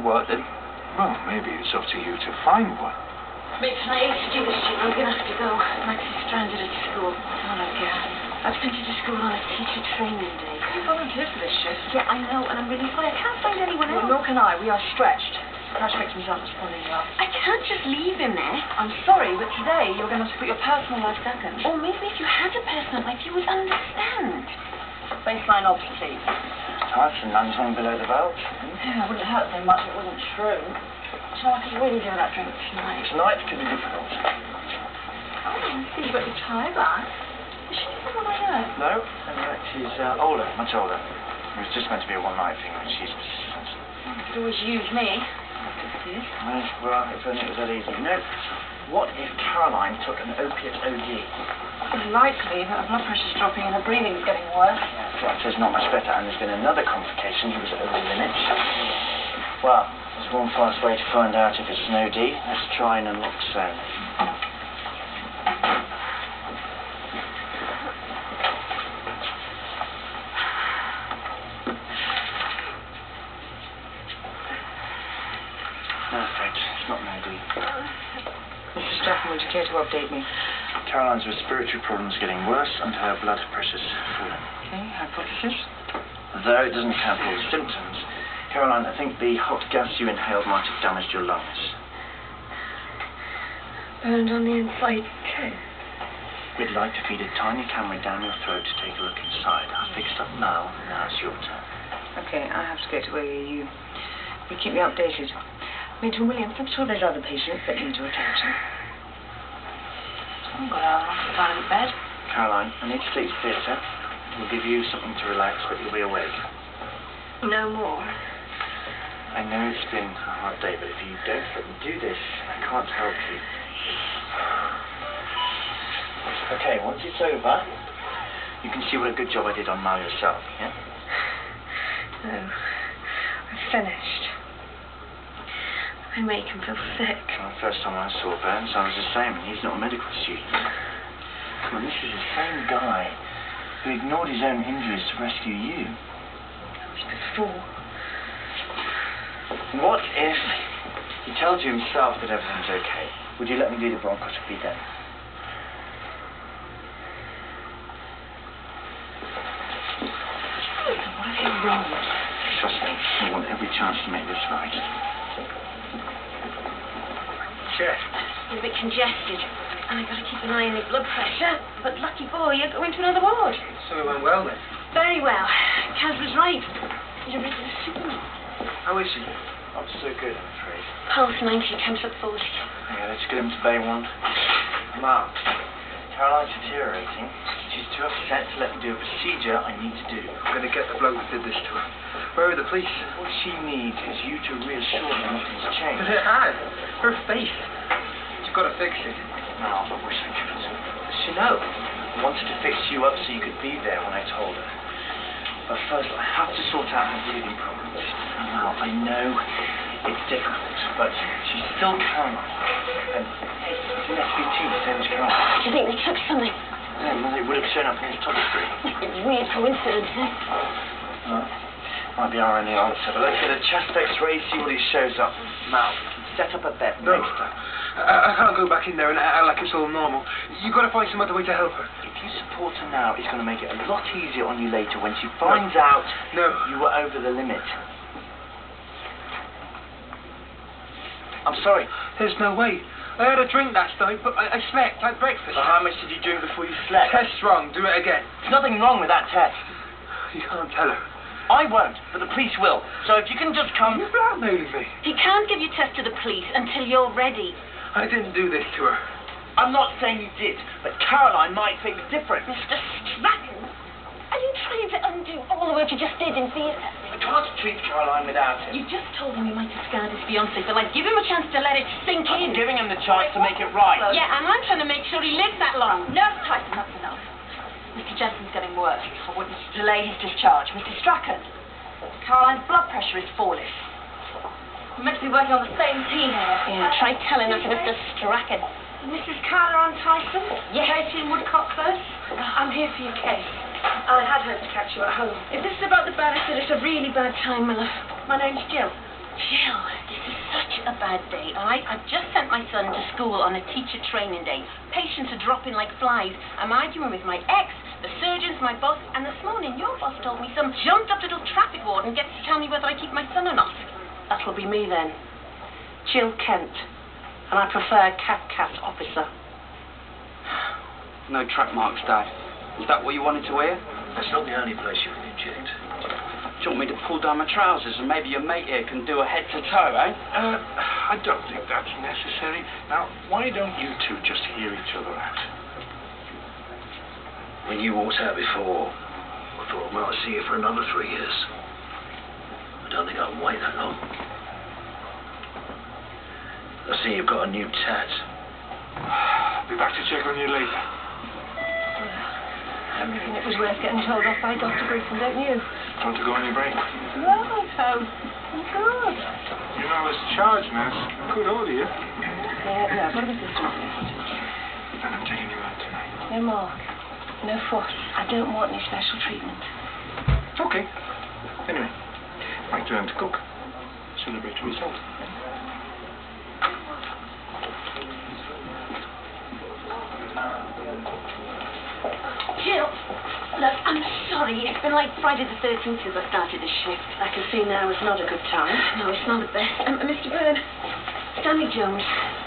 What then? Well, maybe it's up to you to find one. Miss, I hate to do this to you. I'm going to have to go. Max is stranded at school. Oh, no, I've sent you to school on a teacher training day. You volunteered for this shift. Yeah, I know, and I'm really sorry. I can't find anyone else. Well, nor can I. We are stretched. Crash victims aren't responding well. I can't just leave him there. I'm sorry, but today you're going to have to put your personal life second. Or maybe if you had a personal life, you would understand. Baseline odds, please. Tyson lands one below the belt. Yeah, it wouldn't hurt so much if it wasn't true. So I could really do that drink tonight. Tonight could be difficult. Oh, I see. You got your tie back. Is she someone I know? No, in fact, she's older, much older. It was just meant to be a one-night thing, but she's persistent. You could always use me. Well, if only it was that easy. No. What if Caroline took an opiate OD? Unlikely, but her blood pressure's dropping and her breathing's getting worse. Yeah, doctor's not much better, and there's been another complication. He was over the limit. Well, there's one fast way to find out if it's an OD. Let's try an naloxone. Perfect. It's not an OD. Mrs. Jackson, would you care to update me? Caroline's respiratory problems are getting worse and her blood pressure's fallen. Okay, hypothesis? Though it doesn't account for all the symptoms, Caroline, I think the hot gas you inhaled might have damaged your lungs. Burned on the inside, too. We'd like to feed a tiny camera down your throat to take a look inside. I'll fix it up now. Now it's your turn. Okay, I have to get away. You keep me updated. Major Williams, I'm sure there's other patients that need your attention. I've got a violent bed. Caroline, I need to take you to theatre. We'll give you something to relax, but you'll be awake. No more. I know it's been a hard day, but if you don't let me do this, I can't help you. Okay, once it's over, you can see what a good job I did on Mal yourself, yeah? No. I've finished. I make him feel sick. Well, the first time I saw Burns, I was the same, and he's not a medical student. Come on, this is the same guy who ignored his own injuries to rescue you. That was before. What if he tells you himself that everything's okay? Would you let me do the bronchoscopy then? What have you wrong? Trust me, I want every chance to make this right. Chest. You're a bit congested. And I've got to keep an eye on your blood pressure. But lucky boy, you're going to another ward. So it went well then? Very well. Kaz was right. You're a regular superman. How is she? Not so good, I'm afraid. Pulse 90, temperature 40. Yeah, let's get him to Bay 1. Mark, Caroline's deteriorating. She's too upset to let me do a procedure I need to do. I'm going to get the bloke that did this to her. Where are the police? What she needs is you to reassure her nothing's changed. But it has. Her face. You've got to fix it. No, I wish I could. Does she know? I wanted to fix you up so you could be there when I told her. But first, I have to sort out her breathing problems. Now, I know it's difficult, but she's still Caroline. And it's an SVT, same as Caroline. Do you think they took something? Yeah, well, it would have shown up in his top screen. It's weird coincidence, Might be our only answer, but let's get a chest x-ray, see what he shows up. Now, set up a bed No. next time. I can't go back in there and act like it's all normal. You've got to find some other way to help her. If you support her now, it's going to make it a lot easier on you later when she finds out you were over the limit. I'm sorry. There's no way. I had a drink last night, but I slept, had breakfast. So how much did you drink before you slept? Test's wrong. Do it again. There's nothing wrong with that test. You can't tell her. I won't, but the police will. So if you can just come... You're blackmailing me. He can't give you test to the police until you're ready. I didn't do this to her. I'm not saying you did, but Caroline might think different. Mr. Stratton, are you trying to undo all the work you just did in theatre? I can't treat Caroline without him. You just told him he might have scarred his fiancée, so I'd give him a chance to let it sink in. I'm giving him the chance to make it right. Yeah, and I'm trying to make sure he lives that long. Nurse Tyson, that's enough. Mr. Jensen's getting worse. I wouldn't delay his discharge. Mr. Strachan, Caroline's blood pressure is falling. We're meant to be working on the same team here. Yeah, try telling that to Mr. Strachan. Mrs. Caroline Tyson? Yes. Katie in Woodcock first? I'm here for your case. I had hoped to catch you at home. If this is about the barrister, it's a really bad time, my love. My name's Jill. Jill. bad day, all right? I've just sent my son to school on a teacher training day. Patients are dropping like flies. I'm arguing with my ex, the surgeons, my boss, and this morning your boss told me some jumped-up little traffic warden gets to tell me whether I keep my son or not. That'll be me then. Jill Kent. And I prefer cat officer. No track marks, Dad. Is that what you wanted to hear? That's not the only place you can inject. Do you want me to pull down my trousers and maybe your mate here can do a head to toe, eh? I don't think that's necessary. Now, why don't you two just hear each other out? When you walked out before, I thought I might see you for another 3 years. I don't think I can wait that long. I see you've got a new tat. I'll be back to check on you later. Everything it was worth getting told off by Dr. Griffin, don't you? Want to go on your break? Right, so good. You know, as charge nurse, I could order you. Yeah, no, what about this one? And I'm taking you out tonight. No, Mark. No fuss. I don't want any special treatment. Okay. Anyway, my turn to cook. Celebratory salt. Jill, look, I'm sorry. It's been like Friday the 13th since I started this shift. I can see now it's not a good time. No, it's not the best. Mr. Byrne, Stanley Jones,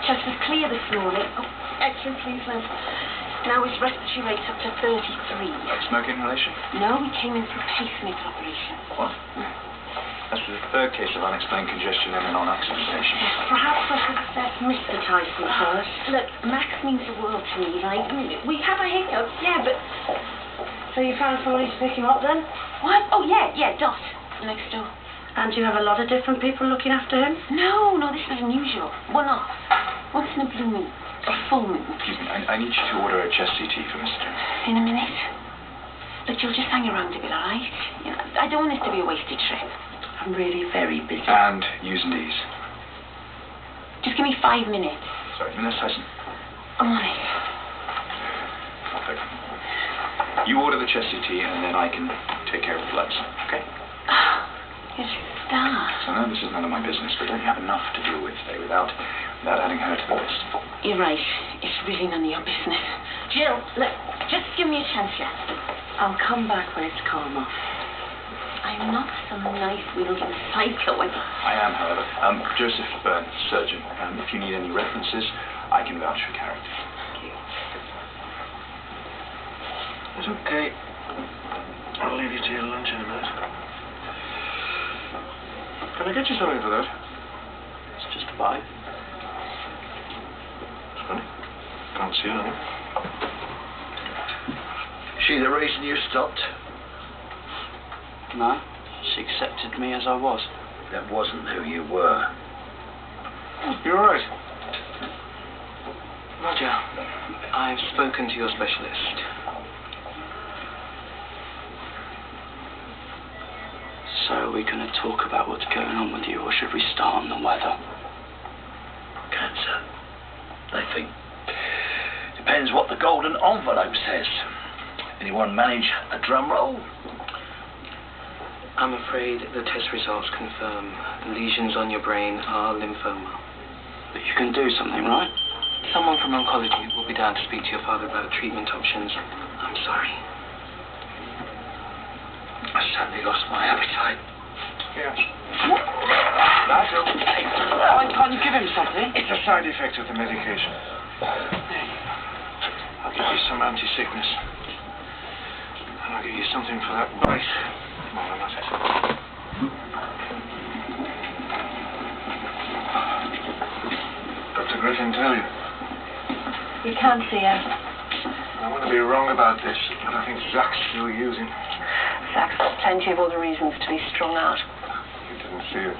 chest was clear this morning. Oh, X-ray, please, love. Now his respiratory rate's up to 33. Smoke inhalation? No, he came in for a pacemaker operation. What? That's the third case of unexplained congestion in a non-accident patient. Perhaps I should assess Mr. Tyson first. Look, Max means the world to me, right? We have a hiccup, yeah, but... So you found somebody to pick him up then? What? Oh, yeah, Dot, next door. And you have a lot of different people looking after him? No, this is unusual. One off. Once in a blue moon. A full moon. Excuse me, I need you to order a chest CT for Mr. Jones. In a minute. Look, you'll just hang around a bit, all right? You know, I don't want this to be a wasted trip. I'm really very busy. And use and ease. Just give me 5 minutes. Sorry, Nurse Tyson. I'm on it. Perfect. You order the chest CT and then I can take care of the bloods, okay? You're a star. So I know this is none of my business, but don't you have enough to deal with today without adding her to the list? You're right. It's really none of your business. Jill, look, just give me a chance, yeah? I'll come back when it's calm off. I'm not some nice wheedling psycho. I am, however. Joseph Byrne, surgeon. If you need any references, I can vouch for character. Thank you. It's okay. I'll leave you to your lunch in a minute. Can I get you something for that? It's just a bite. It's funny. Can't see her. She the reason you stopped? No, she accepted me as I was. That wasn't who you were. You're all right. Roger, I've spoken to your specialist. So we're going to talk about what's going on with you, or should we start on the weather? Cancer, I think. Depends what the golden envelope says. Anyone manage a drum roll? I'm afraid the test results confirm the lesions on your brain are lymphoma. But you can do something, right? Someone from oncology will be down to speak to your father about treatment options. I'm sorry. I suddenly lost my appetite. Yes. Nigel, why can't you give him something? It's a side effect of the medication. I'll give you some anti-sickness. And I'll give you something for that bite. While I'm at it. Dr. Griffin tell you? You can't see her. I want to be wrong about this, but I think Zach's still using. Zach's got plenty of other reasons to be strung out. You didn't see it.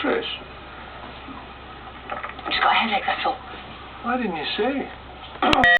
Trish, Just got a headache, that's all. why didn't you say?